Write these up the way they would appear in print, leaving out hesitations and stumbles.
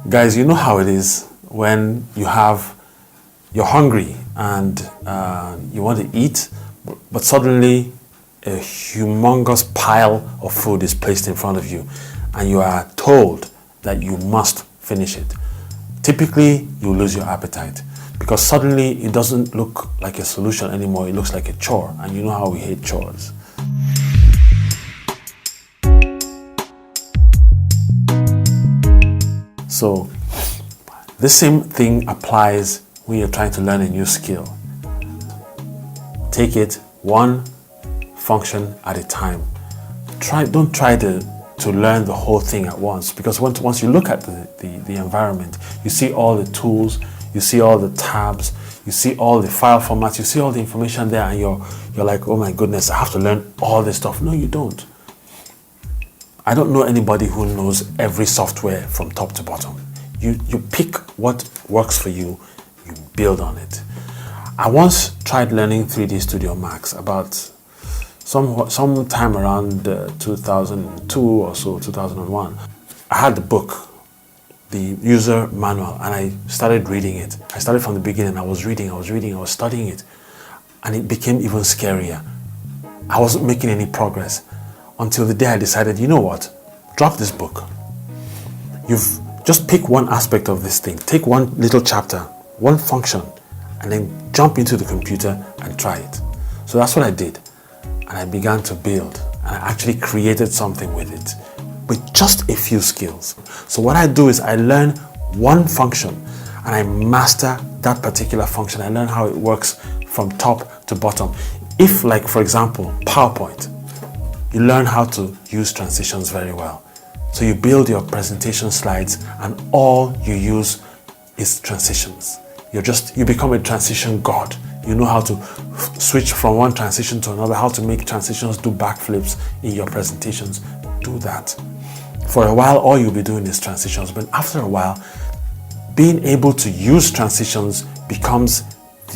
Guys, you know how it is when you're hungry and you want to eat, but suddenly a humongous pile of food is placed in front of you and you are told that you must finish it. Typically, you lose your appetite because suddenly it doesn't look like a solution anymore. It looks like a chore, and you know how we hate chores. So the same thing applies when you're trying to learn a new skill. Take it one function at a time. Don't try to learn the whole thing at once, because once you look at the environment, you see all the tools, you see all the tabs, you see all the file formats, you see all the information there, and you're like, oh my goodness, I have to learn all this stuff. No, you don't. I don't know anybody who knows every software from top to bottom. You pick what works for you, you build on it. I once tried learning 3D Studio Max about some time around 2002 or so, 2001. I had the book, the user manual, and I started reading it. I started from the beginning. I was studying it, and it became even scarier. I wasn't making any progress until the day I decided, you know what, drop this book. You've just pick one aspect of this thing, take one little chapter, one function, and then jump into the computer and try it. So that's what I did. And I began to build, and I actually created something with it, with just a few skills. So what I do is I learn one function and I master that particular function. I learn how it works from top to bottom. If, like, for example, PowerPoint, you learn how to use transitions very well. So you build your presentation slides and all you use is transitions. You become a transition god. You know how to switch from one transition to another, how to make transitions, do backflips in your presentations. Do that. For a while, all you'll be doing is transitions, but after a while, being able to use transitions becomes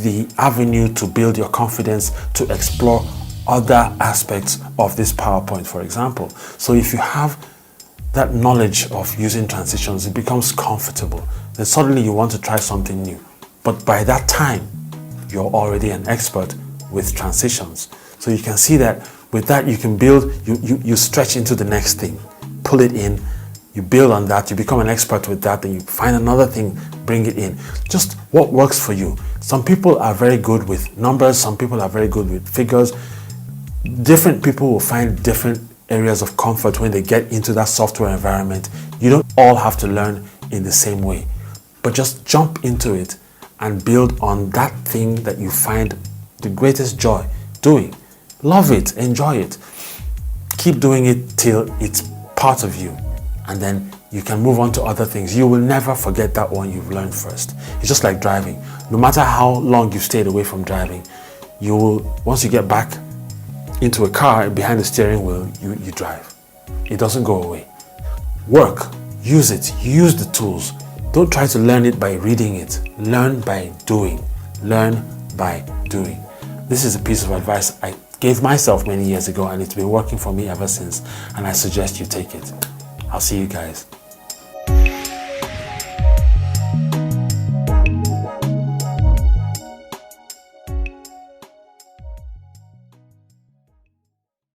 the avenue to build your confidence, to explore other aspects of this PowerPoint, for example. So if you have that knowledge of using transitions, it becomes comfortable. Then suddenly you want to try something new. But by that time, you're already an expert with transitions. So you can see that with that you can build, you stretch into the next thing, pull it in, you build on that, you become an expert with that, then you find another thing, bring it in. Just what works for you. Some people are very good with numbers, some people are very good with figures. Different people will find different areas of comfort when they get into that software environment. You don't all have to learn in the same way, but just jump into it and build on that thing that you find the greatest joy doing. Love it, enjoy it. Keep doing it till it's part of you, and then you can move on to other things. You will never forget that one you've learned first. It's just like driving. No matter how long you've stayed away from driving, you will, once you get back into a car behind the steering wheel, you drive. It doesn't go away. Work, use it, use the tools. Don't try to learn it by reading it. Learn by doing. Learn by doing. This is a piece of advice I gave myself many years ago, and it's been working for me ever since, and I suggest you take it. I'll see you guys.